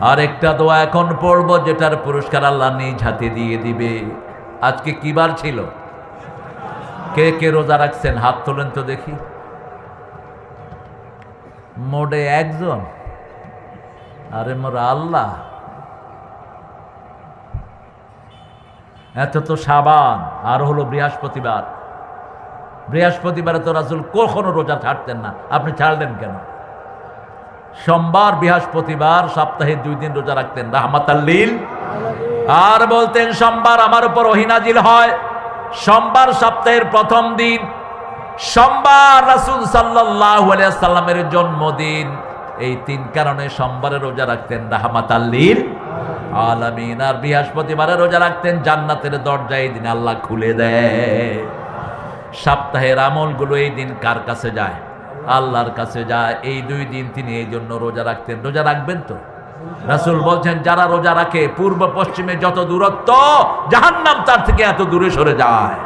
আর একটা দোয়া এখন পড়ব, যেটার পুরস্কার আল্লাহ নিজ হাতে দিয়ে দিবে। আজকে কি বার ছিল? কে কে রোজা রাখছেন হাত তোলেন তো দেখি। মোডে একজন। আরে মোর আল্লাহ, এত তো সাবান, আর হলো বৃহস্পতিবার। বৃহস্পতিবারে তো রাসূল কখনো রোজা ছাড়তেন না, আপনি ছাড়লেন কেন? সোমবার বৃহস্পতিবার সপ্তাহে 2 দিন রোজা রাখতেন রাহমাতাল লিল। আর বলতেন সোমবার আমার উপর ওহী নাজিল হয়, সোমবার সপ্তাহের প্রথম দিন, সোমবার রাসূল সাল্লাল্লাহু আলাইহি সাল্লামের জন্মদিন। এই 3 কারণে সোমবারে রোজা রাখতেন রাহমাতাল লিল আলামিন। আর বৃহস্পতিবারে রোজা রাখতেন জান্নাতের দরজা এই দিন আল্লাহ খুলে দেয়। সপ্তাহের আমলগুলো এই দিন কার কাছে যায়? আল্লাহর কাছে যায়। এই 2 দিন তিনি এই জন্য রোজা রাখতেন। রোজা রাখবেন তো? রাসূল বলছেন যারা রোজা রাখে পূর্ব পশ্চিমে যত দূরত্ব, জাহান্নাম তার থেকে এত দূরে সরে যায়।